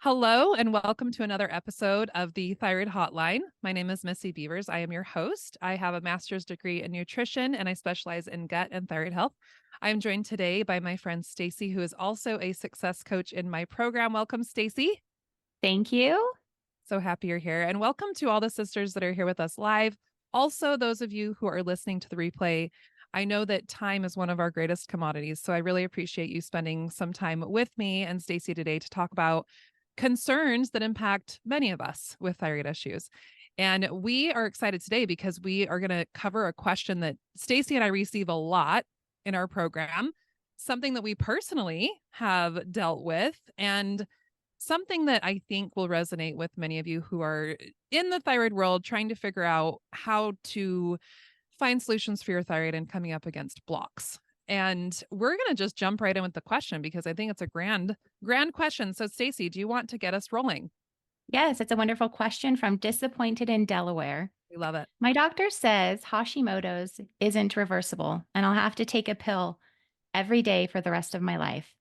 Hello, and welcome to another episode of the Thyroid Hotline. My name is Missy Beavers. I am your host. I have a master's degree in nutrition and I specialize in gut and thyroid health. I am joined today by my friend Stacey, who is also a success coach in my program. Welcome, Stacey. Thank you. So happy you're here. And welcome to all the sisters that are here with us live. Also, those of you who are listening to the replay, I know that time is one of our greatest commodities. So I really appreciate you spending some time with me and Stacey today to talk about concerns that impact many of us with thyroid issues. And we are excited today because we are going to cover a question that Stacey and I receive a lot in our program, something that we personally have dealt with, and something that I think will resonate with many of you who are in the thyroid world trying to figure out how to find solutions for your thyroid and coming up against blocks. And we're going to just jump right in with the question because I think it's a grand question. So Stacey, do you want to get us rolling? Yes, it's a wonderful question from Disappointed in Delaware. We love it. My doctor says Hashimoto's isn't reversible and I'll have to take a pill every day for the rest of my life.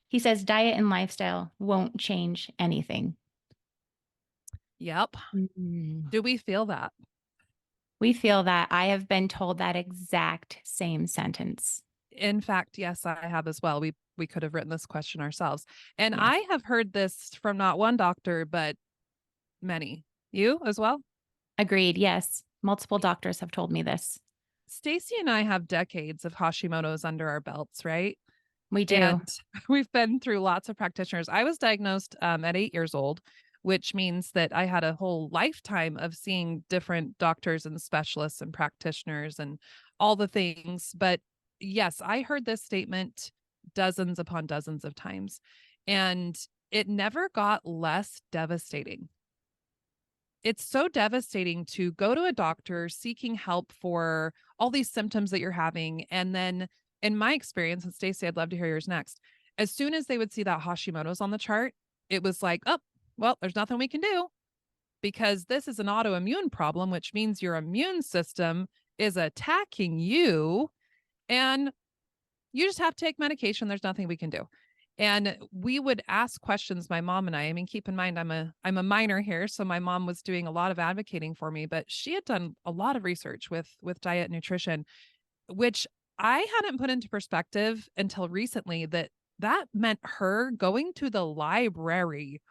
He says diet and lifestyle won't change anything. Yep. Mm. Do we feel that? We feel that. I have been told that exact same sentence. In fact, yes, I have as well. We could have written this question ourselves. And Yes. I have heard this from not one doctor, but many. You as well? Agreed. Yes. Multiple doctors have told me this. Stacey and I have decades of Hashimoto's under our belts, right? We do. And we've been through lots of practitioners. I was diagnosed at 8 years old, which means that I had a whole lifetime of seeing different doctors and specialists and practitioners and all the things. But yes, I heard this statement dozens upon dozens of times, and it never got less devastating. It's so devastating to go to a doctor seeking help for all these symptoms that you're having. And then, in my experience, and Stacey, I'd love to hear yours next. As soon as they would see that Hashimoto's on the chart, it was like, oh, well, there's nothing we can do because this is an autoimmune problem, which means your immune system is attacking you. And you just have to take medication. There's nothing we can do. And we would ask questions, my mom and I mean, keep in mind, I'm a minor here. So my mom was doing a lot of advocating for me, but she had done a lot of research with diet and nutrition, which I hadn't put into perspective until recently that meant her going to the library.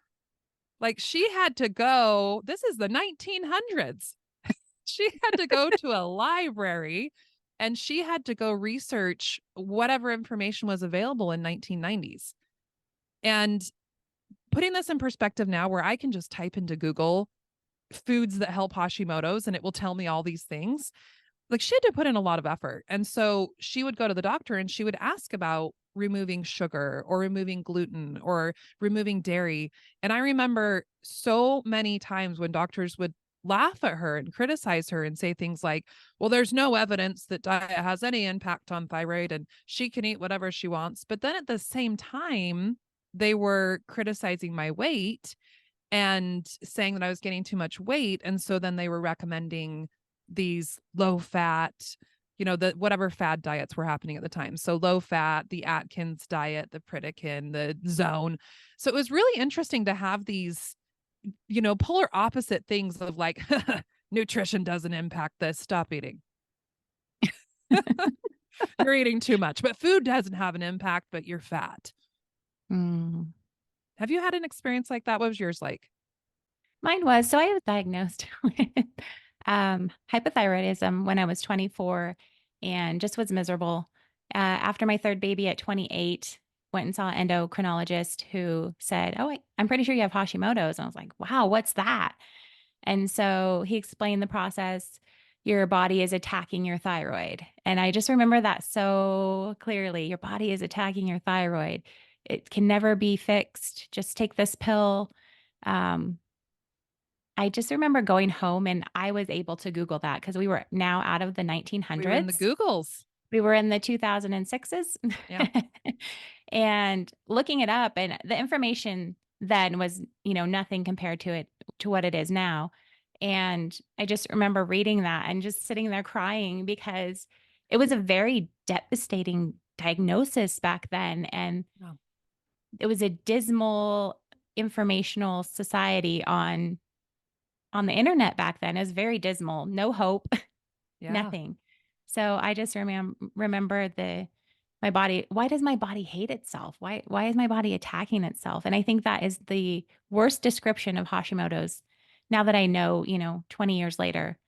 Like she had to go, this is the 1900s. She had to go to a library and she had to go research whatever information was available in 1990s. And putting this in perspective now where I can just type into Google foods that help Hashimoto's and it will tell me all these things. Like she had to put in a lot of effort. And so she would go to the doctor and she would ask about removing sugar or removing gluten or removing dairy. And I remember so many times when doctors would laugh at her and criticize her and say things like, well, there's no evidence that diet has any impact on thyroid and she can eat whatever she wants. But then at the same time, they were criticizing my weight and saying that I was getting too much weight. And so then they were recommending these low fat, the whatever fad diets were happening at the time. So low fat, the Atkins diet, the Pritikin, the Zone. So it was really interesting to have these, polar opposite things of like, nutrition doesn't impact this. Stop eating. You're eating too much, but food doesn't have an impact, but you're fat. Mm. Have you had an experience like that? What was yours like? Mine was, so I was diagnosed with hypothyroidism when I was 24 and just was miserable. After my third baby at 28, went and saw an endocrinologist who said, oh, I'm pretty sure you have Hashimoto's. And I was like, wow, what's that? And so he explained the process. Your body is attacking your thyroid. And I just remember that so clearly. Your body is attacking your thyroid. It can never be fixed. Just take this pill. Um, I just remember going home and I was able to Google that because we were now out of the We were in the 1900s. Googles. We were in the 2006s Yeah. and looking it up, and the information then was, nothing compared to what it is now. And I just remember reading that and just sitting there crying because it was a very devastating diagnosis back then. And Oh. it was a dismal informational society on the internet back then. It was very dismal, no hope, Yeah. nothing. So I just remember my body. Why does my body hate itself? Why is my body attacking itself? And I think that is the worst description of Hashimoto's. Now that I know, 20 years later,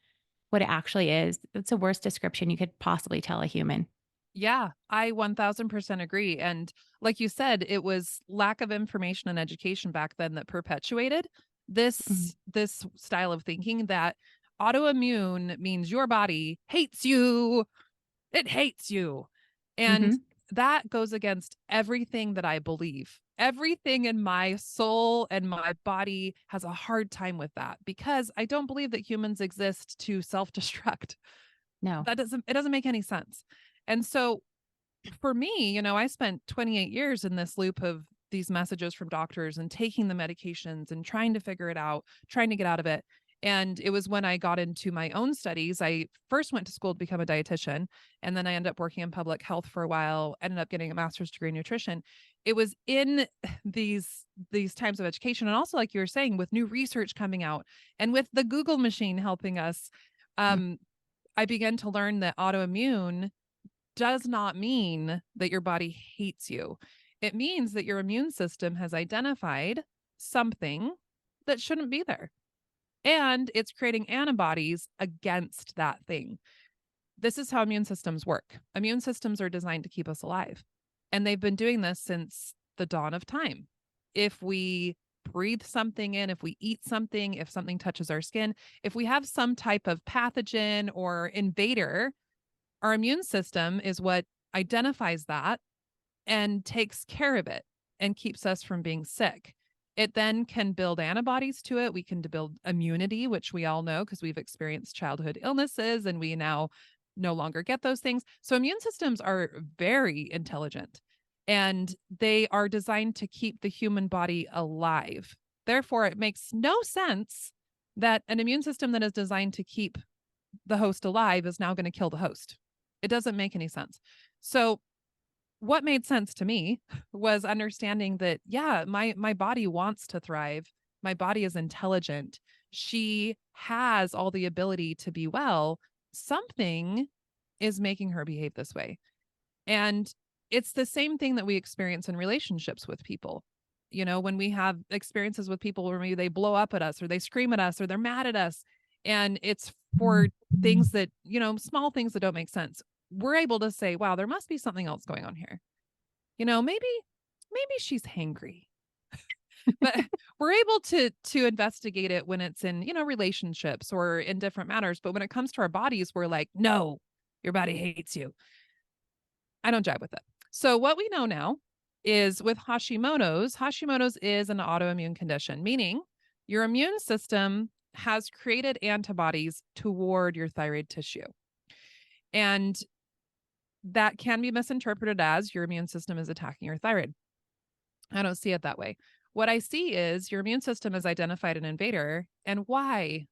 what it actually is, it's the worst description you could possibly tell a human. Yeah, I 1000% agree. And like you said, it was lack of information and education back then that perpetuated Mhm. this style of thinking that autoimmune means your body hates you. It hates you. And Mhm. that goes against everything that I believe. Everything in my soul and my body has a hard time with that because I don't believe that humans exist to self-destruct. No. It doesn't make any sense. And so for me, I spent 28 years in this loop of these messages from doctors and taking the medications and trying to figure it out, trying to get out of it. And it was when I got into my own studies. I first went to school to become a dietitian, and then I ended up working in public health for a while, ended up getting a master's degree in nutrition. It was in these times of education, and also like you were saying, with new research coming out and with the Google machine helping us, Mm. um, I began to learn that autoimmune does not mean that your body hates you. It means that your immune system has identified something that shouldn't be there. And it's creating antibodies against that thing. This is how immune systems work. Immune systems are designed to keep us alive. And they've been doing this since the dawn of time. If we breathe something in, if we eat something, if something touches our skin, if we have some type of pathogen or invader, our immune system is what identifies that and takes care of it and keeps us from being sick. It then can build antibodies to it. We can build immunity, which we all know because we've experienced childhood illnesses and we now no longer get those things. So, immune systems are very intelligent and they are designed to keep the human body alive. Therefore, it makes no sense that an immune system that is designed to keep the host alive is now going to kill the host. It doesn't make any sense. So what made sense to me was understanding that yeah, my body wants to thrive. My body is intelligent. She has all the ability to be well. Something is making her behave this way. And it's the same thing that we experience in relationships with people. When we have experiences with people where maybe they blow up at us or they scream at us or they're mad at us, and it's for things that, small things that don't make sense. We're able to say, wow, there must be something else going on here. Maybe she's hangry. But we're able to investigate it when it's in, relationships or in different matters. But when it comes to our bodies, we're like, no, your body hates you. I don't jive with it. So what we know now is with Hashimoto's is an autoimmune condition, meaning your immune system has created antibodies toward your thyroid tissue. And that can be misinterpreted as your immune system is attacking your thyroid. I don't see it that way. What I see is your immune system has identified an invader. And why?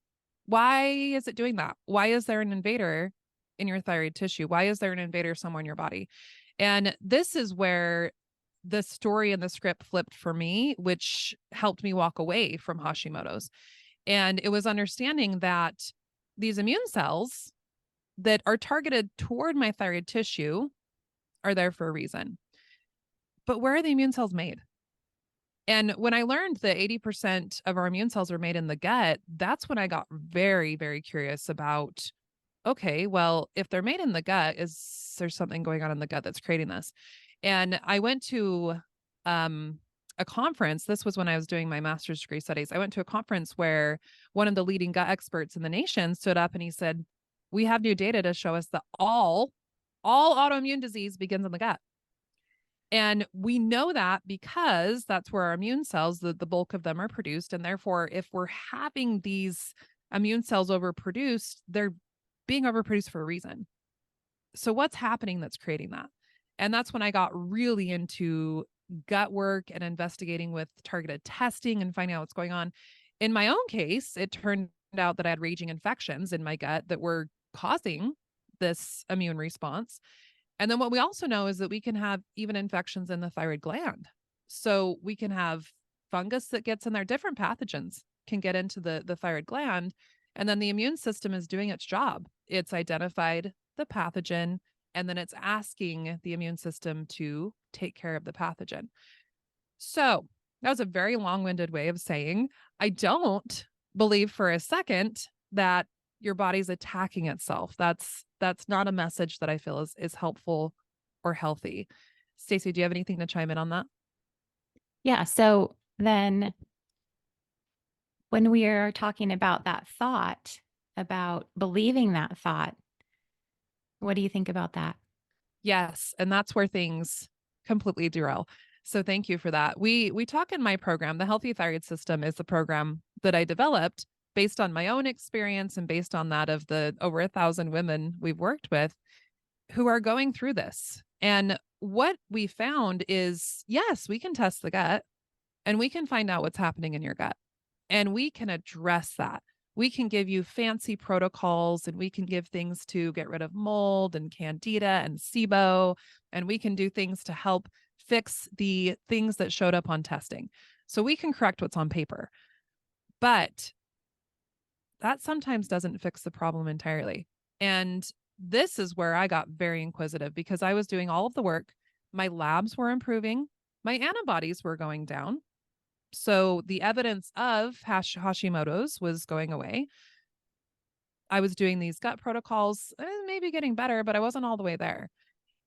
Why is it doing that? Why is there an invader in your thyroid tissue? Why is there an invader somewhere in your body? And this is where the story and the script flipped for me, which helped me walk away from Hashimoto's. And it was understanding that these immune cells that are targeted toward my thyroid tissue are there for a reason. But where are the immune cells made? And when I learned that 80% of our immune cells are made in the gut, that's when I got very, very curious about okay, well, if they're made in the gut, is there something going on in the gut that's creating this? And I went to um, a conference. This was when I was doing my master's degree studies. I went to a conference where one of the leading gut experts in the nation stood up and he said, we have new data to show us that all autoimmune disease begins in the gut. And we know that because that's where our immune cells, the bulk of them are produced. And therefore, if we're having these immune cells overproduced, they're being overproduced for a reason. So, what's happening that's creating that? And that's when I got really into gut work and investigating with targeted testing and finding out what's going on. In my own case, it turned out that I had raging infections in my gut that were causing this immune response. And then what we also know is that we can have even infections in the thyroid gland. So we can have fungus that gets in there, different pathogens can get into the thyroid gland. And then the immune system is doing its job. It's identified the pathogen, and then it's asking the immune system to take care of the pathogen. So that was a very long-winded way of saying I don't believe for a second that your body's attacking itself. That's not a message that I feel is helpful or healthy. Stacey, do you have anything to chime in on that? Yeah. So then when we are talking about that thought, about believing that thought, what do you think about that? Yes, and that's where things completely derail. So thank you for that. We talk in my program, the Healthy Thyroid System is the program that I developed based on my own experience and based on that of the over 1,000 women we've worked with who are going through this. And what we found is, yes, we can test the gut and we can find out what's happening in your gut and we can address that. We can give you fancy protocols and we can give things to get rid of mold and candida and SIBO, and we can do things to help fix the things that showed up on testing. So we can correct what's on paper, but that sometimes doesn't fix the problem entirely. And this is where I got very inquisitive because I was doing all of the work. My labs were improving, my antibodies were going down. So the evidence of Hashimoto's was going away. I was doing these gut protocols, maybe getting better, but I wasn't all the way there.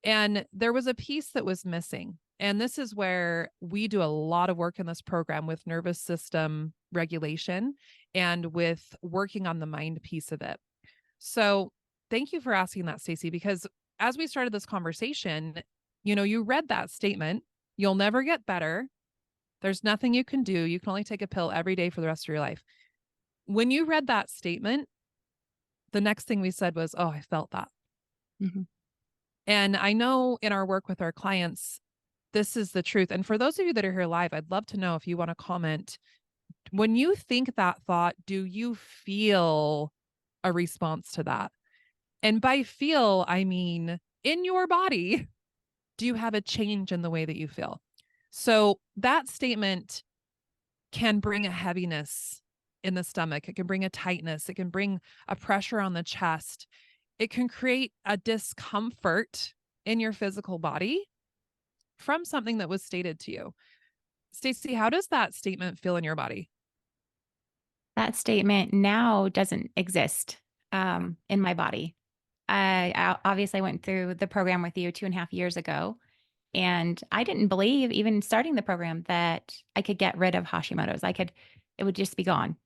And there was a piece that was missing. And this is where we do a lot of work in this program with nervous system regulation and with working on the mind piece of it. So thank you for asking that, Stacey, because as we started this conversation, you read that statement, you'll never get better. There's nothing you can do. You can only take a pill every day for the rest of your life. When you read that statement, the next thing we said was, oh, I felt that. Mm-hmm. And I know in our work with our clients, this is the truth. And for those of you that are here live, I'd love to know if you want to comment. When you think that thought, do you feel a response to that? And by feel, I mean in your body, do you have a change in the way that you feel? So that statement can bring a heaviness in the stomach. It can bring a tightness. It can bring a pressure on the chest. It can create a discomfort in your physical body from something that was stated to you. Stacey, how does that statement feel in your body? That statement now doesn't exist in my body. I obviously went through the program with you 2.5 years ago, and I didn't believe, even starting the program, that I could get rid of Hashimoto's. It would just be gone.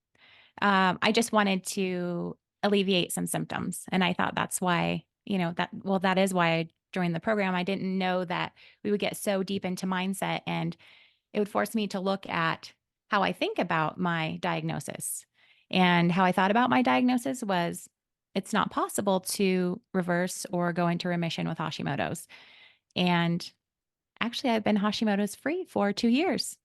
I just wanted to alleviate some symptoms. And I thought that's why, that is why I joined the program. I didn't know that we would get so deep into mindset, and it would force me to look at how I think about my diagnosis. And how I thought about my diagnosis was it's not possible to reverse or go into remission with Hashimoto's. And actually, I've been Hashimoto's free for 2 years.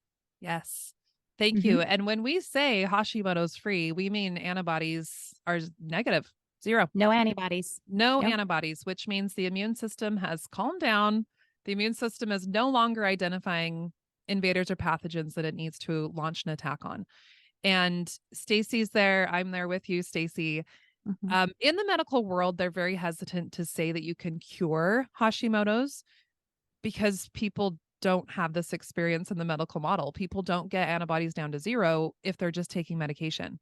Yes. Thank Hmm. you. And when we say Hashimoto's free, we mean antibodies are negative, zero. No antibodies. No Nope. antibodies, which means the immune system has calmed down. The immune system is no longer identifying invaders or pathogens that it needs to launch an attack on. And Stacey's there. I'm there with you, Stacey. Hmm. In the medical world, they're very hesitant to say that you can cure Hashimoto's because people don't have this experience in the medical model. People don't get antibodies down to zero if they're just taking medication.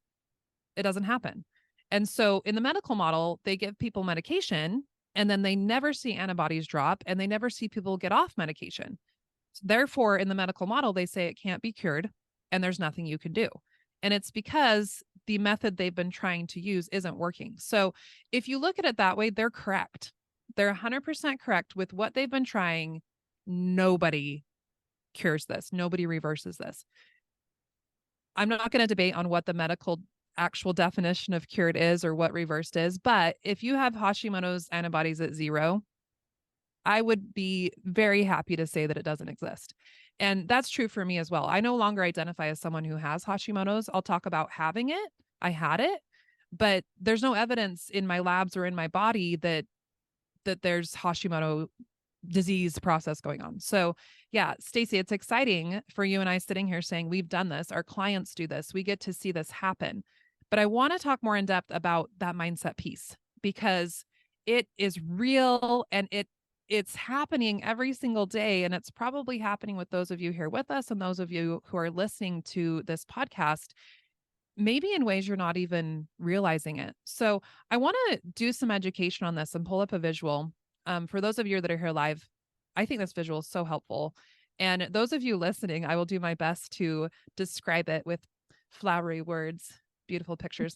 It doesn't happen. And so in the medical model, they give people medication and then they never see antibodies drop and they never see people get off medication. Therefore, in the medical model, they say it can't be cured and there's nothing you can do. And it's because the method they've been trying to use isn't working. So if you look at it that way, they're correct. They're 100% correct with what they've been trying. Nobody cures this. Nobody reverses this. I'm not going to debate on what the medical actual definition of cured is or what reversed is, but if you have Hashimoto's antibodies at zero, I would be very happy to say that it doesn't exist. And that's true for me as well. I no longer identify as someone who has Hashimoto's. I'll talk about having it. I had it, but there's no evidence in my labs or in my body that there's Hashimoto disease process going on. So, yeah, Stacey, it's exciting for you and I sitting here saying we've done this, our clients do this, we get to see this happen. But I want to talk more in depth about that mindset piece because it is real and it's happening every single day, and it's probably happening with those of you here with us and those of you who are listening to this podcast, maybe in ways you're not even realizing it. So I want to do some education on this and pull up a visual. For those of you that are here live, I think this visual is so helpful. And those of you listening, I will do my best to describe it with flowery words, beautiful pictures.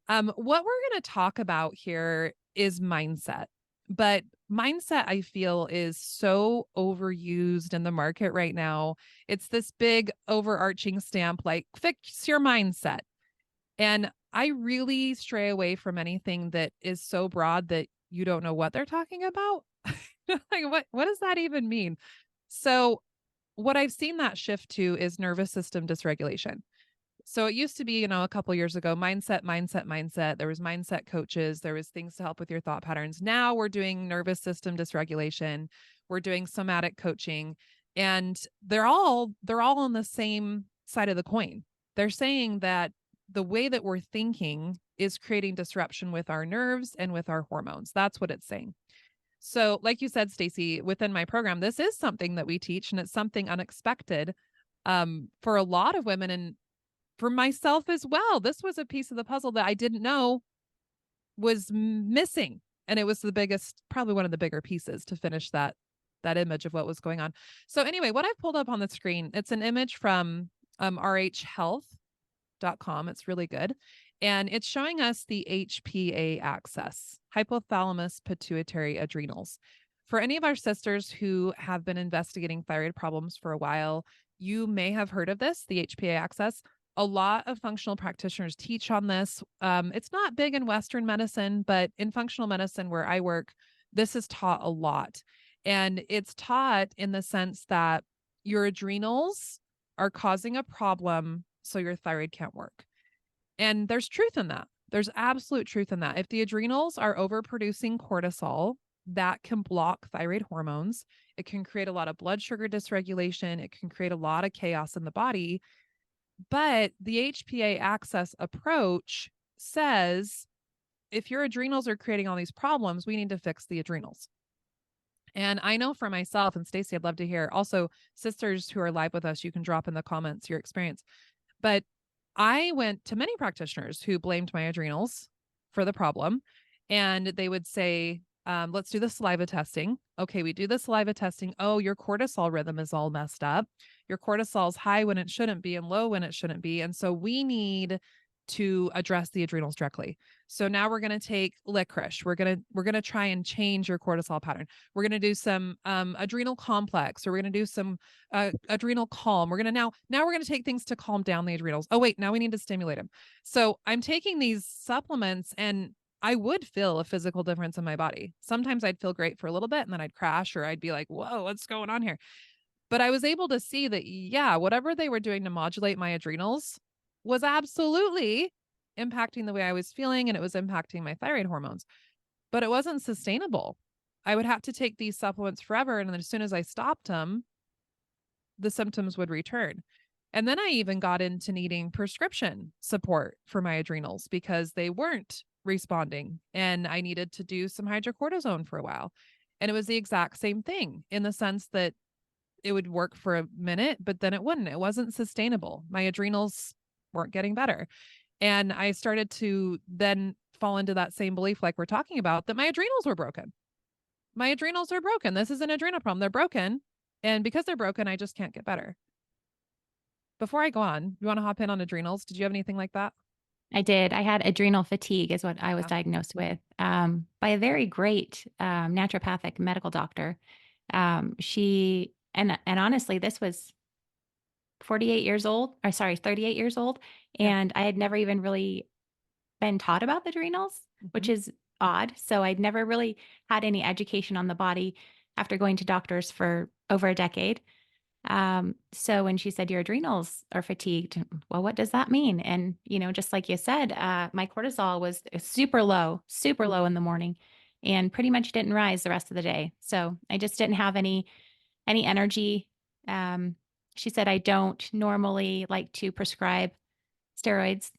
What we're going to talk about here is mindset. But mindset, I feel, is so overused in the market right now. It's this big overarching stamp like, fix your mindset. And I really stray away from anything that is so broad that you don't know what they're talking about. Like, what does that even mean? So, what I've seen that shift to is nervous system dysregulation. So it used to be, a couple years ago, mindset. There was mindset coaches. There was things to help with your thought patterns. Now we're doing nervous system dysregulation. We're doing somatic coaching, and they're all on the same side of the coin. They're saying that the way that we're thinking is creating disruption with our nerves and with our hormones. That's what it's saying. So, like you said, Stacey, within my program, this is something that we teach, and it's something unexpected for a lot of women, and for myself as well. This was a piece of the puzzle that I didn't know was missing. And it was the biggest, probably one of the bigger pieces to finish that image of what was going on. So anyway, what I've pulled up on the screen, it's an image from rhhealth.com. It's really good. And it's showing us the HPA axis, hypothalamus, pituitary, adrenals. For any of our sisters who have been investigating thyroid problems for a while, you may have heard of this, the HPA axis. A lot of functional practitioners teach on this. It's not big in Western medicine, but in functional medicine where I work, this is taught a lot. And it's taught in the sense that your adrenals are causing a problem, so your thyroid can't work. And there's truth in that. There's absolute truth in that. If the adrenals are overproducing cortisol, that can block thyroid hormones. It can create a lot of blood sugar dysregulation. It can create a lot of chaos in the body. But the HPA axis approach says if your adrenals are creating all these problems, we need to fix the adrenals. And I know for myself, and Stacey, I'd love to hear also sisters who are live with us, you can drop in the comments your experience. But I went to many practitioners who blamed my adrenals for the problem. And they would say, let's do the saliva testing. Okay, we do the saliva testing. Oh, your cortisol rhythm is all messed up. Your cortisol's high when it shouldn't be and low when it shouldn't be. And so we need to address the adrenals directly. So now we're going to take licorice. We're going to try and change your cortisol pattern. We're going to do some adrenal complex, or we're going to do some adrenal calm. We're going to now we're going to take things to calm down the adrenals. Oh wait, now we need to stimulate them. So I'm taking these supplements, and I would feel a physical difference in my body. Sometimes I'd feel great for a little bit and then I'd crash, or I'd be like, whoa, what's going on here? But I was able to see that, yeah, whatever they were doing to modulate my adrenals was absolutely impacting the way I was feeling, and it was impacting my thyroid hormones, but it wasn't sustainable. I would have to take these supplements forever. And then as soon as I stopped them, the symptoms would return. And then I even got into needing prescription support for my adrenals because they weren't responding, and I needed to do some hydrocortisone for a while. And it was the exact same thing in the sense that it would work for a minute, but then it wouldn't. It wasn't sustainable. My adrenals weren't getting better. And I started to then fall into that same belief, like we're talking about, that my adrenals were broken. My adrenals are broken. This is an adrenal problem. They're broken. And because they're broken, I just can't get better. Before I go on, you want to hop in on adrenals? Did you have anything like that? I did. I had adrenal fatigue is what I was Yeah. diagnosed with, by a very great, naturopathic medical doctor. She and honestly, this was 48 years old, or sorry, 38 years old, Yeah. and I had never even really been taught about the adrenals, which Mhm. is odd. So I'd never really had any education on the body after going to doctors for over a decade. So when she said your adrenals are fatigued, well, what does that mean? And, just like you said, my cortisol was super low in the morning. and pretty much didn't rise the rest of the day. So I just didn't have any energy. Um, she said I don't normally like to prescribe steroids,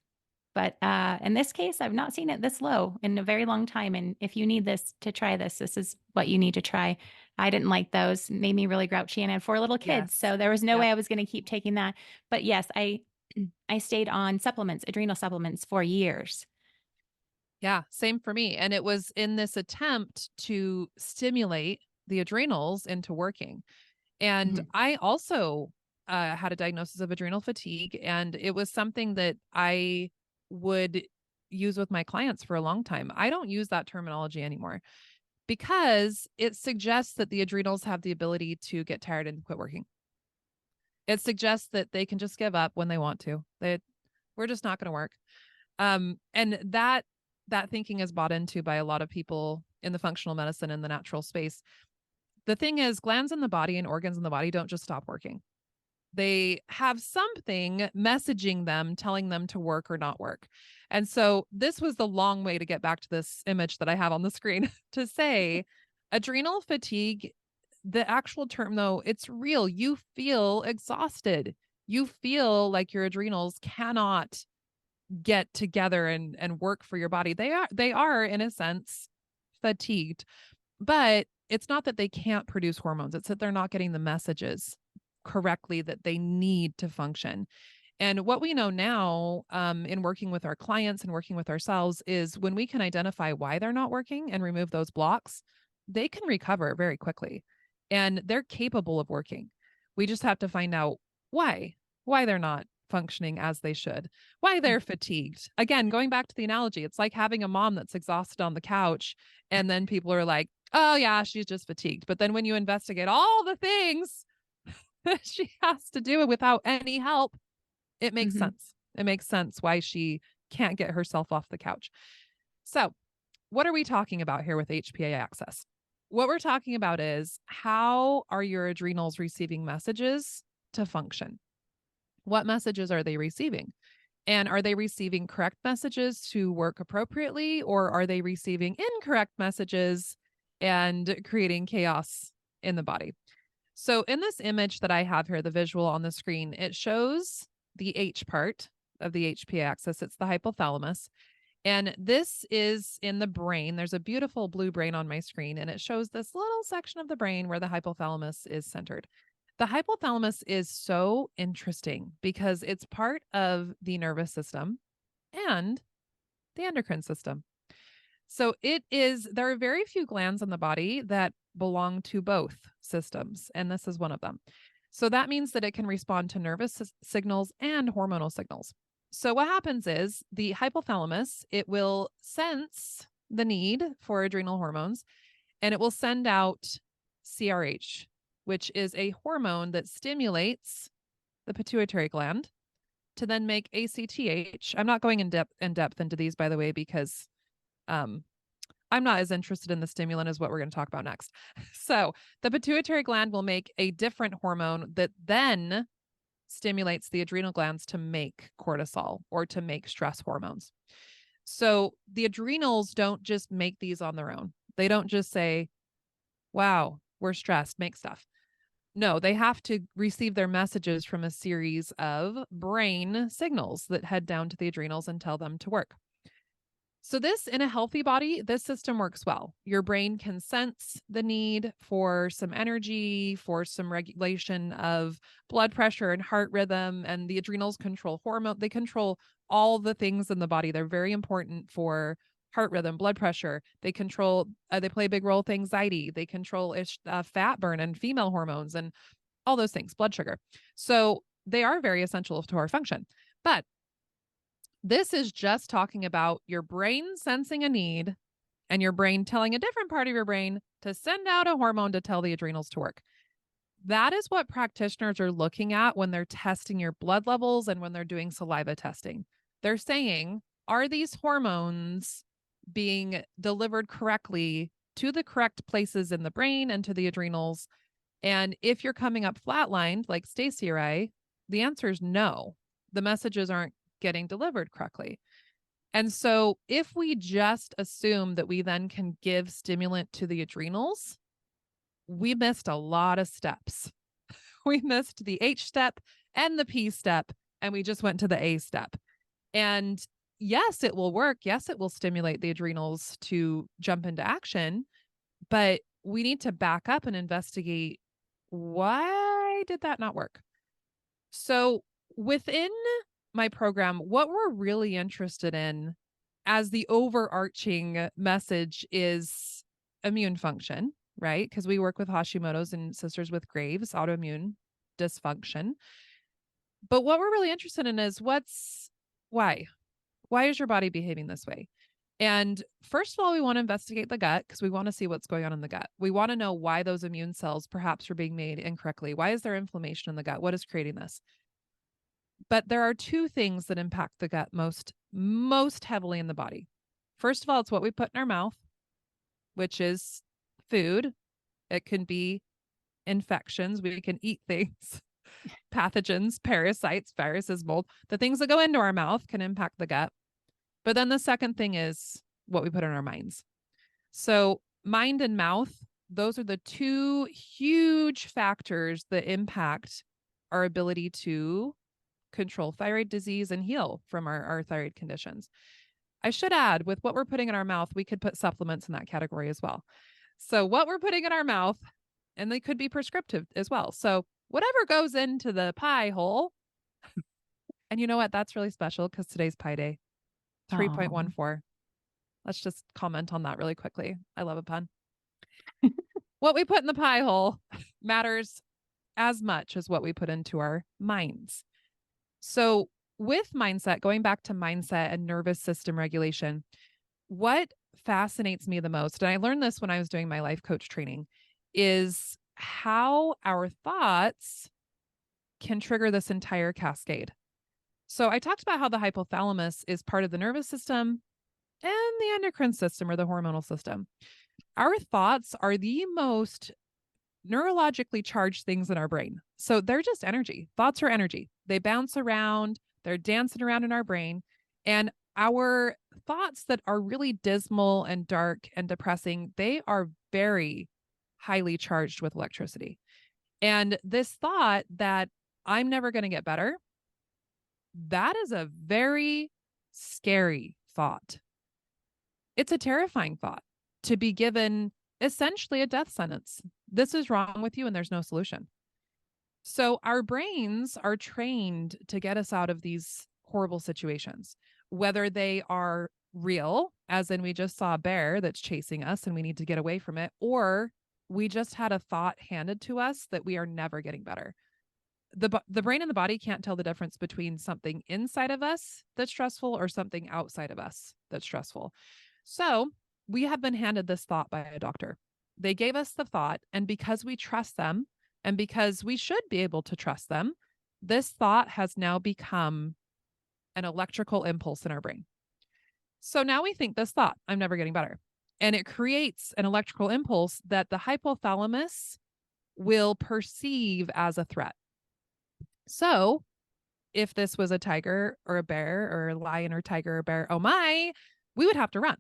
but in this case, I've not seen it this low in a very long time. And if you need this to try this, this is what you need to try. I didn't like those; it made me really grouchy, and I had 4 little kids, Yes. so there was no Yep. way I was going to keep taking that. But yes, I stayed on supplements, adrenal supplements, for years. Yeah, same for me. And it was in this attempt to stimulate the adrenals into working. And Mhm. I also had a diagnosis of adrenal fatigue, and it was something that I would use with my clients for a long time. I don't use that terminology anymore because it suggests that the adrenals have the ability to get tired and quit working. It suggests that they can just give up when they want to. We're just not going to work. And that thinking is bought into by a lot of people in the functional medicine and the natural space. The thing is, glands in the body and organs in the body don't just stop working. They have something messaging them, telling them to work or not work. And so this was the long way to get back to this image that I have on the screen to say adrenal fatigue, the actual term though, it's real. You feel exhausted. You feel like your adrenals cannot get together and work for your body. They are in a sense fatigued, but it's not that they can't produce hormones. It's that they're not getting the messages correctly that they need to function. And what we know now, in working with our clients and working with ourselves, is when we can identify why they're not working and remove those blocks, they can recover very quickly and they're capable of working. We just have to find out why they're not functioning as they should, why they're fatigued. Again, going back to the analogy, it's like having a mom that's exhausted on the couch, and then people are like, oh, yeah, she's just fatigued. But then when you investigate all the things that she has to do without any help, it makes Mhm. sense. It makes sense why she can't get herself off the couch. So, what are we talking about here with HPA access? What we're talking about is how are your adrenals receiving messages to function? What messages are they receiving? And are they receiving correct messages to work appropriately, or are they receiving incorrect messages and creating chaos in the body? So, in this image that I have here, the visual on the screen, it shows the H part of the HPA axis. It's the hypothalamus. And this is in the brain. There's a beautiful blue brain on my screen, and it shows this little section of the brain where the hypothalamus is centered. The hypothalamus is so interesting because it's part of the nervous system and the endocrine system. So there are very few glands in the body that belong to both systems, and this is one of them. So that means that it can respond to nervous signals and hormonal signals. So what happens is the hypothalamus, it will sense the need for adrenal hormones, and it will send out CRH, which is a hormone that stimulates the pituitary gland to then make ACTH. I'm not going in depth into these, by the way, because um, I'm not as interested in the stimulant as what we're going to talk about next. So the pituitary gland will make a different hormone that then stimulates the adrenal glands to make cortisol or to make stress hormones. So the adrenals don't just make these on their own. They don't just say, wow, we're stressed, make stuff. No, they have to receive their messages from a series of brain signals that head down to the adrenals and tell them to work. So this, in a healthy body, this system works well. Your brain can sense the need for some energy, for some regulation of blood pressure and heart rhythm, and the adrenals control hormone. They control all the things in the body. They're very important for heart rhythm, blood pressure. They play a big role with anxiety. They control fat burn and female hormones and all those things, blood sugar. So they are very essential to our function. But this is just talking about your brain sensing a need and your brain telling a different part of your brain to send out a hormone to tell the adrenals to work. That is what practitioners are looking at when they're testing your blood levels and when they're doing saliva testing. They're saying, are these hormones being delivered correctly to the correct places in the brain and to the adrenals? And if you're coming up flatlined, like Stacey or I, the answer is no. The messages aren't getting delivered correctly. And so if we just assume that we then can give stimulant to the adrenals, we missed a lot of steps. We missed the H step and the P step, and we just went to the A step. And yes, it will work. Yes, it will stimulate the adrenals to jump into action, but we need to back up and investigate, why did that not work? So within my program, what we're really interested in as the overarching message is immune function, right? Because we work with Hashimoto's and sisters with Graves, autoimmune dysfunction. But what we're really interested in is why? Why is your body behaving this way? And first of all, we want to investigate the gut because we want to see what's going on in the gut. We want to know why those immune cells perhaps are being made incorrectly. Why is there inflammation in the gut? What is creating this? But there are two things that impact the gut most heavily in the body. First of all, it's what we put in our mouth, which is food. It can be infections. We can eat things, pathogens, parasites, viruses, mold. The things that go into our mouth can impact the gut. But then the second thing is what we put in our minds. So mind and mouth, those are the two huge factors that impact our ability to control thyroid disease and heal from our thyroid conditions. I should add, with what we're putting in our mouth, we could put supplements in that category as well. So what we're putting in our mouth, and they could be prescriptive as well. So whatever goes into the pie hole, and you know what? That's really special because today's Pi Day, Oh, 3.14. Let's just comment on that really quickly. I love a pun. What we put in the pie hole matters as much as what we put into our minds. So with mindset, going back to mindset and nervous system regulation, what fascinates me the most, and I learned this when I was doing my life coach training, is how our thoughts can trigger this entire cascade. So I talked about how the hypothalamus is part of the nervous system and the endocrine system or the hormonal system. Our thoughts are the most neurologically charged things in our brain. So they're just energy. Thoughts are energy. They bounce around, they're dancing around in our brain. And our thoughts that are really dismal and dark and depressing, they are very highly charged with electricity. And this thought that I'm never going to get better, that is a very scary thought. It's a terrifying thought to be given essentially a death sentence. This is wrong with you and there's no solution. So our brains are trained to get us out of these horrible situations, whether they are real, as in we just saw a bear that's chasing us and we need to get away from it, or we just had a thought handed to us that we are never getting better. The brain and the body can't tell the difference between something inside of us that's stressful or something outside of us that's stressful. So we have been handed this thought by a doctor. They gave us the thought, and because we trust them and because we should be able to trust them, this thought has now become an electrical impulse in our brain. So now we think this thought, I'm never getting better. And it creates an electrical impulse that the hypothalamus will perceive as a threat. So if this was a tiger or a bear or a lion or tiger or bear, oh my, we would have to run.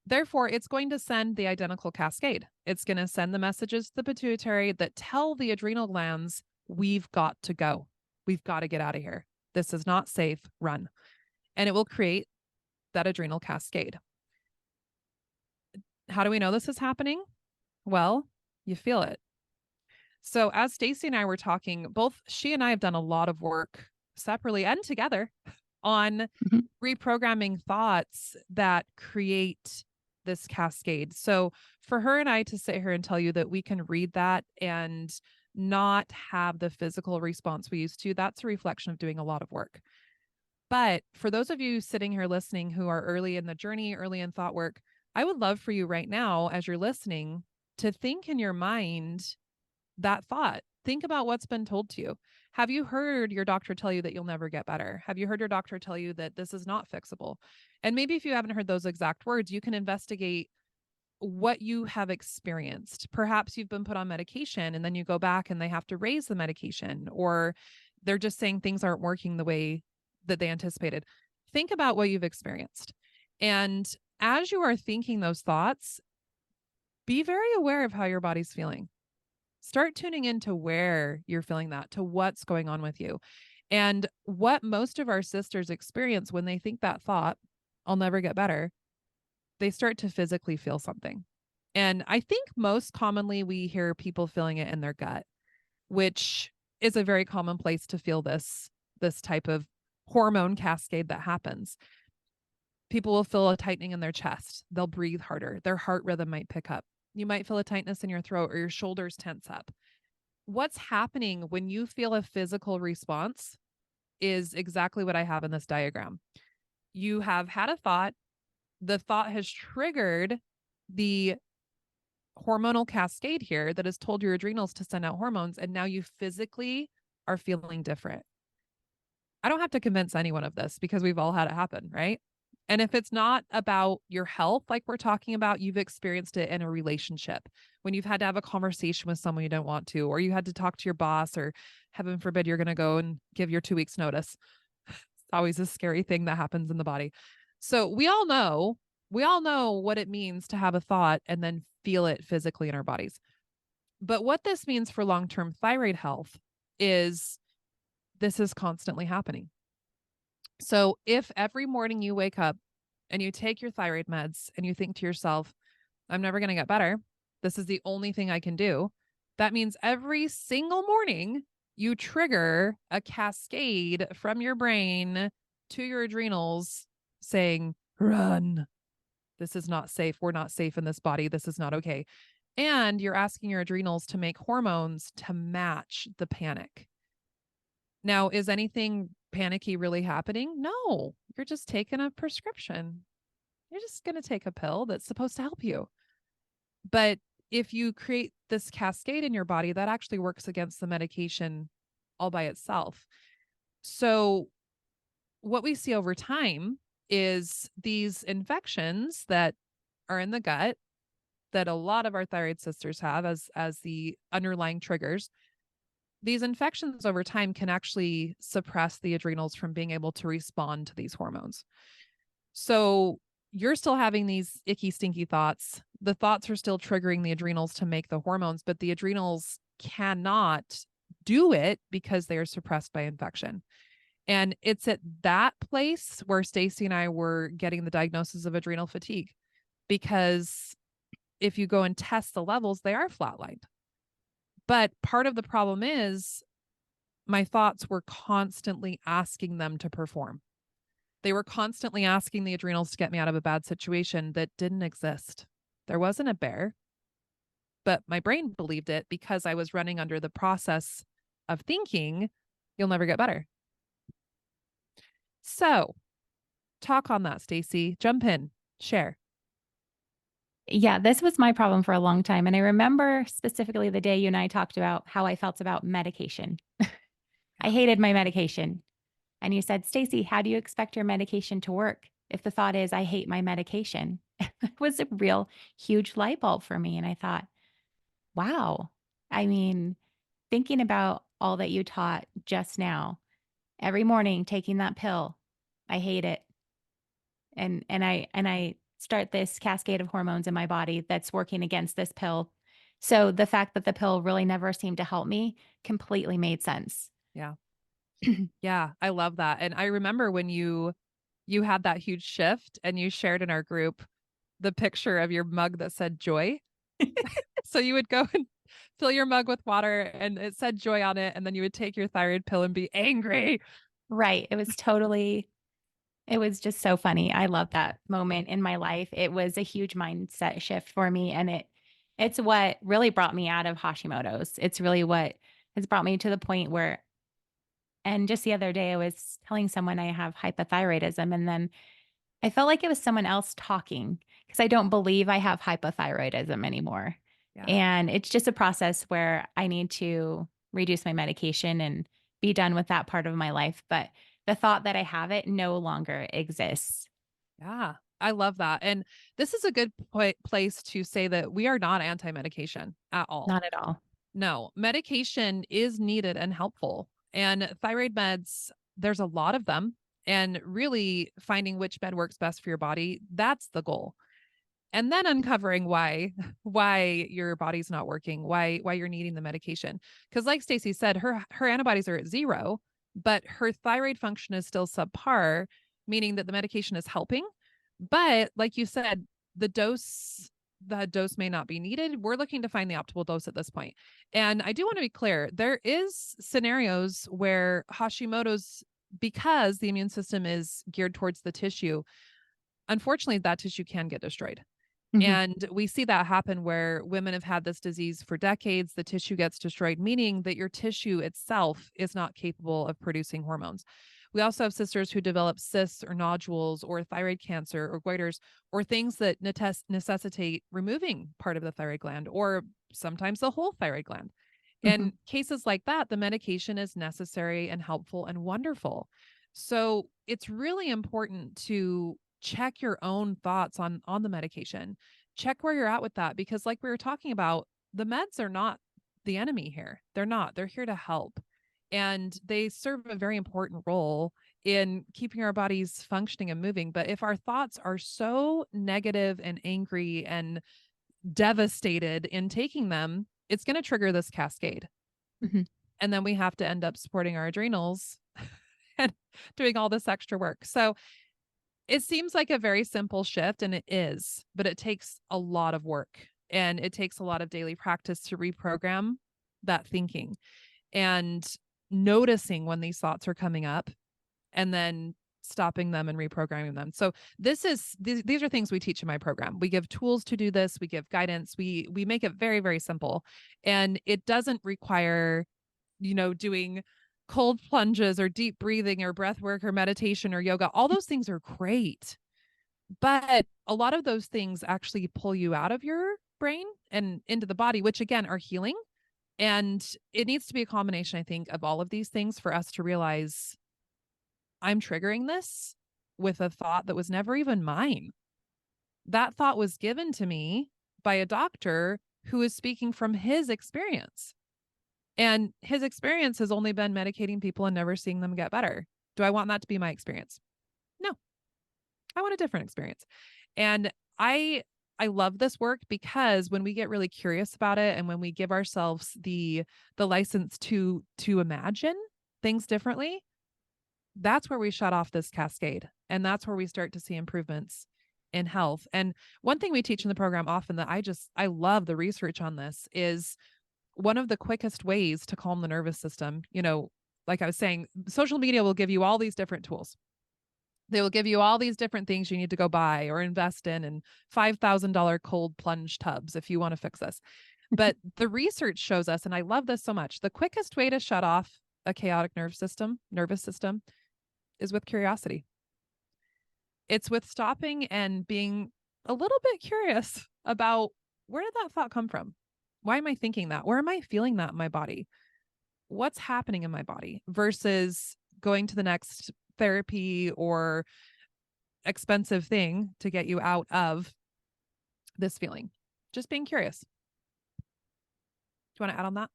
Therefore, it's going to send the identical cascade. It's going to send the messages to the pituitary that tell the adrenal glands, we've got to go. We've got to get out of here. This is not safe. Run. And it will create that adrenal cascade. How do we know this is happening? Well, you feel it. So as Stacey and I were talking, both she and I have done a lot of work separately and together on mhm. reprogramming thoughts that create this cascade. So for her and I to sit here and tell you that we can read that and not have the physical response we used to, that's a reflection of doing a lot of work. But for those of you sitting here listening who are early in the journey, early in thought work, I would love for you right now, as you're listening, to think in your mind that thought. Think about what's been told to you. Have you heard your doctor tell you that you'll never get better? Have you heard your doctor tell you that this is not fixable? And maybe if you haven't heard those exact words, you can investigate what you have experienced. Perhaps you've been put on medication and then you go back and they have to raise the medication, or they're just saying things aren't working the way that they anticipated. Think about what you've experienced. And as you are thinking those thoughts, be very aware of how your body's feeling. Start tuning into where you're feeling that, to what's going on with you. And what most of our sisters experience when they think that thought, I'll never get better, they start to physically feel something. And I think most commonly we hear people feeling it in their gut, which is a very common place to feel this type of hormone cascade that happens. People will feel a tightening in their chest. They'll breathe harder. Their heart rhythm might pick up. You might feel a tightness in your throat or your shoulders tense up. What's happening when you feel a physical response is exactly what I have in this diagram. You have had a thought, the thought has triggered the hormonal cascade here that has told your adrenals to send out hormones, and now you physically are feeling different. I don't have to convince anyone of this because we've all had it happen, right? And if it's not about your health, like we're talking about, you've experienced it in a relationship when you've had to have a conversation with someone you don't want to, or you had to talk to your boss, or heaven forbid, you're going to go and give your 2 weeks notice. It's always a scary thing that happens in the body. So we all know what it means to have a thought and then feel it physically in our bodies. But what this means for long-term thyroid health is this is constantly happening. So if every morning you wake up and you take your thyroid meds and you think to yourself, I'm never going to get better, this is the only thing I can do, that means every single morning you trigger a cascade from your brain to your adrenals saying, run. This is not safe. We're not safe in this body. This is not okay. And you're asking your adrenals to make hormones to match the panic. Now, is anything panicky really happening? No, you're just taking a prescription. You're just going to take a pill that's supposed to help you. But if you create this cascade in your body, that actually works against the medication all by itself. So, what we see over time is these infections that are in the gut that a lot of our thyroid sisters have as the underlying triggers. These infections over time can actually suppress the adrenals from being able to respond to these hormones. So you're still having these icky, stinky thoughts. The thoughts are still triggering the adrenals to make the hormones, but the adrenals cannot do it because they are suppressed by infection. And it's at that place where Stacey and I were getting the diagnosis of adrenal fatigue, because if you go and test the levels, they are flatlined. But part of the problem is my thoughts were constantly asking them to perform. They were constantly asking the adrenals to get me out of a bad situation that didn't exist. There wasn't a bear, but my brain believed it because I was running under the process of thinking, you'll never get better. So talk on that, Stacey. Jump in, share. Yeah, this was my problem for a long time, and I remember specifically the day you and I talked about how I felt about medication. I Yeah. hated my medication, and you said, "Stacey, how do you expect your medication to work if the thought is I hate my medication?" It was a real huge light bulb for me, and I thought, "Wow." I mean, thinking about all that you taught just now, every morning taking that pill, I hate it. And I start this cascade of hormones in my body that's working against this pill. So the fact that the pill really never seemed to help me completely made sense. Yeah. Yeah, I love that. And I remember when you had that huge shift and you shared in our group the picture of your mug that said joy. So you would go and fill your mug with water and it said joy on it, and then you would take your thyroid pill and be angry. Right. It was just so funny. I love that moment in my life. It was a huge mindset shift for me, and it's what really brought me out of Hashimoto's. It's really what has brought me to the point where, and just the other day I was telling someone I have hypothyroidism, and then I felt like it was someone else talking because I don't believe I have hypothyroidism anymore. Yeah. And it's just a process where I need to reduce my medication and be done with that part of my life. But the thought that I have it no longer exists. Yeah. I love that. And this is a good place to say that we are not anti-medication at all. Not at all. No, medication is needed and helpful. And thyroid meds, there's a lot of them. and really finding which med works best for your body. That's the goal. And then uncovering why your body's not working, why you're needing the medication. Because like Stacey said, her antibodies are at 0, but her thyroid function is still subpar, meaning that the medication is helping. But like you said, the dose may not be needed. We're looking to find the optimal dose at this point. And I do want to be clear, there is scenarios where Hashimoto's, because the immune system is geared towards the tissue, unfortunately that tissue can get destroyed. Mhm. And we see that happen where women have had this disease for decades. The tissue gets destroyed, meaning that your tissue itself is not capable of producing hormones. We also have sisters who develop cysts or nodules or thyroid cancer or goiters or things that necessitate removing part of the thyroid gland or sometimes the whole thyroid gland. Mhm. In cases like that, the medication is necessary and helpful and wonderful. So it's really important to check your own thoughts on the medication. Check where you're at with that, because like we were talking about, the meds are not the enemy here. They're not. They're here to help. And they serve a very important role in keeping our bodies functioning and moving. But if our thoughts are so negative and angry and devastated in taking them, it's going to trigger this cascade. Mhm. And then we have to end up supporting our adrenals and doing all this extra work. So it seems like a very simple shift, and it is, but it takes a lot of work and it takes a lot of daily practice to reprogram that thinking and noticing when these thoughts are coming up and then stopping them and reprogramming them. So these are things we teach in my program. We give tools to do this, we give guidance, we make it very, very simple. And it doesn't require, doing cold plunges or deep breathing or breath work or meditation or yoga. All those things are great. But a lot of those things actually pull you out of your brain and into the body, which again are healing. And it needs to be a combination, I think, of all of these things for us to realize I'm triggering this with a thought that was never even mine. That thought was given to me by a doctor who is speaking from his experience. And his experience has only been medicating people and never seeing them get better. Do I want that to be my experience? No, I want a different experience. And I I love this work because when we get really curious about it and when we give ourselves the license to imagine things differently, that's where we shut off this cascade. And that's where we start to see improvements in health. And one thing we teach in the program often that I love the research on this is one of the quickest ways to calm the nervous system. Like I was saying, social media will give you all these different tools. They will give you all these different things you need to go buy or invest in and $5,000 cold plunge tubs if you want to fix this. But the research shows us, and I love this so much, the quickest way to shut off a chaotic nervous system is with curiosity. It's with stopping and being a little bit curious about, where did that thought come from? Why am I thinking that? Where am I feeling that in my body? What's happening in my body versus going to the next therapy or expensive thing to get you out of this feeling. Just being curious. Do you want to add on that?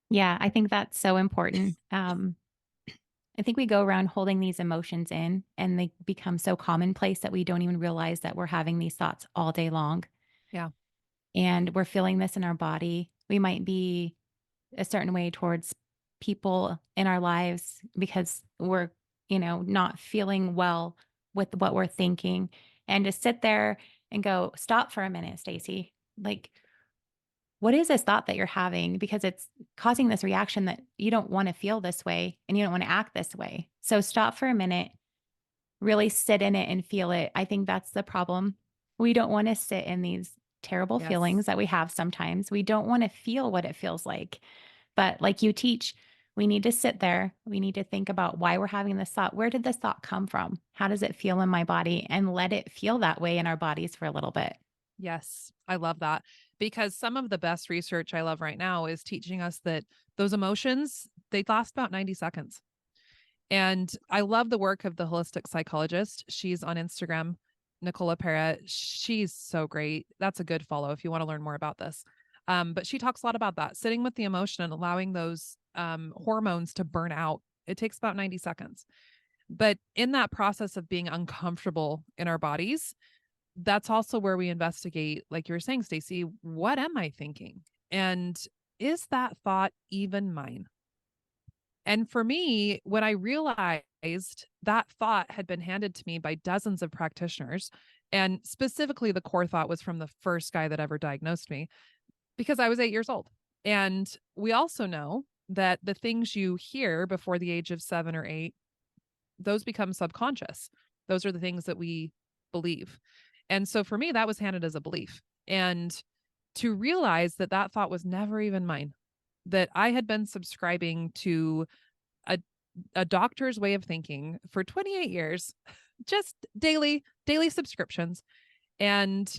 Yeah, I think that's so important. I think we go around holding these emotions in and they become so commonplace that we don't even realize that we're having these thoughts all day long Yeah. and we're feeling this in our body. We might be a certain way towards people in our lives because we're, not feeling well with what we're thinking. And to sit there and go, stop for a minute, Stacey. Like, what is this thought that you're having? Because it's causing this reaction that you don't want to feel this way and you don't want to act this way. So stop for a minute, really sit in it and feel it. I think that's the problem. We don't want to sit in these terrible Yes. feelings that we have sometimes. We don't want to feel what it feels like. But like you teach, we need to sit there. We need to think about why we're having this thought. Where did this thought come from? How does it feel in my body? And let it feel that way in our bodies for a little bit. Yes. I love that, because some of the best research I love right now is teaching us that those emotions, they last about 90 seconds. And I love the work of the holistic psychologist. She's on Instagram, Nicola Pera. She's so great. That's a good follow if you want to learn more about this. But she talks a lot about that, sitting with the emotion and allowing those hormones to burn out. It takes about 90 seconds. But in that process of being uncomfortable in our bodies, that's also where we investigate, like you were saying, Stacey, what am I thinking? And is that thought even mine? And for me, when I realized that thought had been handed to me by dozens of practitioners, and specifically the core thought was from the first guy that ever diagnosed me, because I was 8 years old. And we also know that the things you hear before the age of 7 or 8, those become subconscious. Those are the things that we believe. And so for me, that was handed as a belief. And to realize that that thought was never even mine, that I had been subscribing to a a doctor's way of thinking for 28 years, just daily subscriptions, and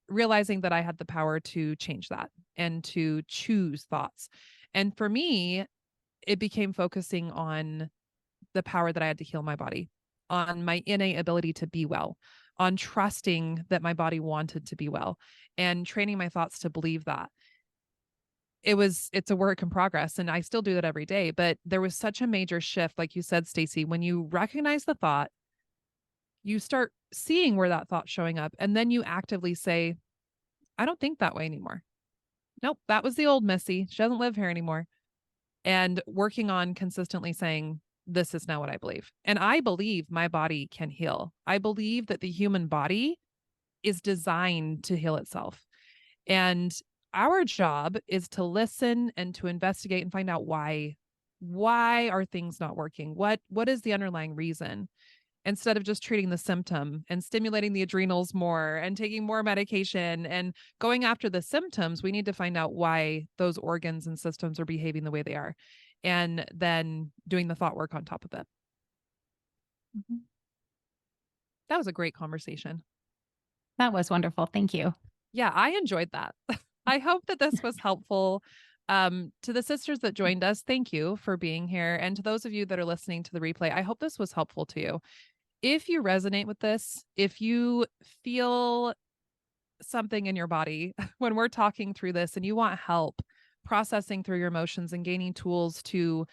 realizing that I had the power to change that and to choose thoughts. And for me, it became focusing on the power that I had to heal my body, on my innate ability to be well, on trusting that my body wanted to be well, and training my thoughts to believe that. It's a work in progress, and I still do that every day, but there was such a major shift, like you said, Stacey, when you recognize the thought, you start seeing where that thought's showing up, and then you actively say, I don't think that way anymore. Nope, that was the old Missy. She doesn't live here anymore. And working on consistently saying, this is now what I believe. And I believe my body can heal. I believe that the human body is designed to heal itself. And our job is to listen and to investigate and find out why. Why are things not working? What is the underlying reason? Instead of just treating the symptom and stimulating the adrenals more and taking more medication and going after the symptoms, we need to find out why those organs and systems are behaving the way they are, and then doing the thought work on top of it. Mhm. That was a great conversation. That was wonderful. Thank you. Yeah, I enjoyed that. I hope that this was helpful. To the sisters that joined us, thank you for being here. And to those of you that are listening to the replay, I hope this was helpful to you. If you resonate with this, if you feel something in your body when we're talking through this and you want help processing through your emotions and gaining tools to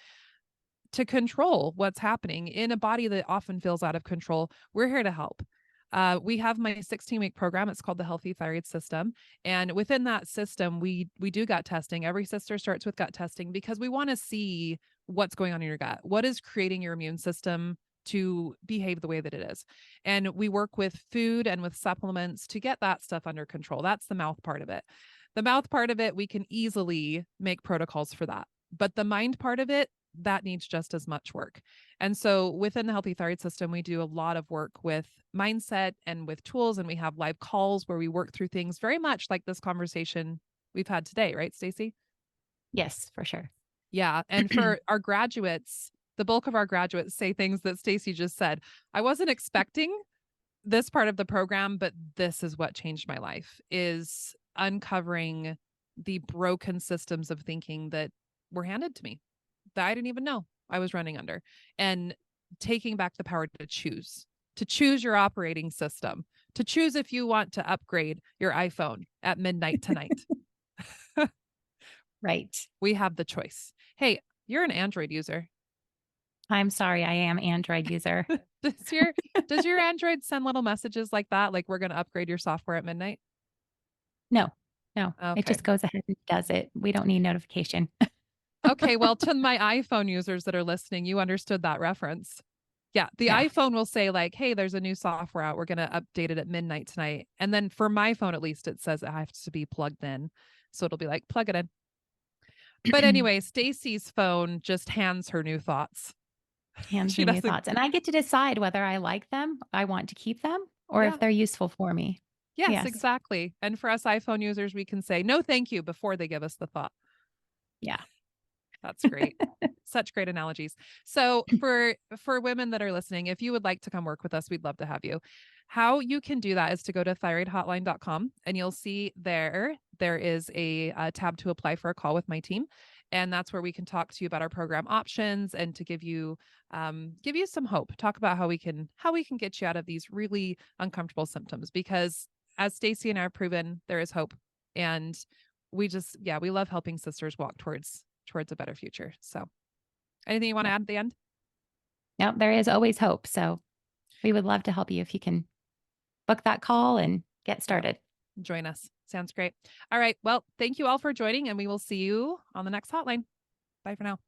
control what's happening in a body that often feels out of control, we're here to help. We have my 16-week program. It's called the Healthy Thyroid System. And within that system, we do gut testing. Every sister starts with gut testing because we want to see what's going on in your gut. What is creating your immune system to behave the way that it is? And we work with food and with supplements to get that stuff under control. That's the mouth part of it. The mouth part of it, we can easily make protocols for that. But the mind part of it, that needs just as much work. And so within the Healthy Thyroid System, we do a lot of work with mindset and with tools, and we have live calls where we work through things very much like this conversation we've had today, right, Stacey? Yes, for sure. Yeah. And for our graduates, the bulk of our graduates say things that Stacey just said. I wasn't expecting this part of the program, but this is what changed my life, is uncovering the broken systems of thinking that were handed to me that I didn't even know I was running under, and taking back the power to choose your operating system, to choose if you want to upgrade your iPhone at midnight tonight. Right. We have the choice. Hey, you're an Android user. I'm sorry, I am Android user. Does your does your Android send little messages like that, like we're going to upgrade your software at midnight? No, no, it Okay. just goes ahead and does it. We don't need notification. Okay, well, to my iPhone users that are listening, you understood that reference. Yeah, the Yeah. iPhone will say like, "Hey, there's a new software out. We're going to update it at midnight tonight." And then for my phone at least it says it has to be plugged in. So it'll be like, "Plug it in." But anyway, Stacy's phone just hands her new thoughts. Hands She me new doesn't. thoughts, and I get to decide whether I like them, I want to keep them, or Yeah. if they're useful for me. Yes, Yes. exactly. And for us iPhone users, we can say, "No, thank you," before they give us the thought. Yeah. That's great. Such great analogies. So for women that are listening, if you would like to come work with us, we'd love to have you. How you can do that is to go to thyroidhotline.com, and you'll see there is a tab to apply for a call with my team. And that's where we can talk to you about our program options and to give you some hope. Talk about how we can get you out of these really uncomfortable symptoms, because as Stacey and I have proven, there is hope. And we love helping sisters walk towards a better future. So anything you want to Yeah. add at the end? Yep, there is always hope. So we would love to help you if you can book that call and get Yeah. started. Join us. Sounds great. All right. Well, thank you all for joining, and we will see you on the next hotline. Bye for now.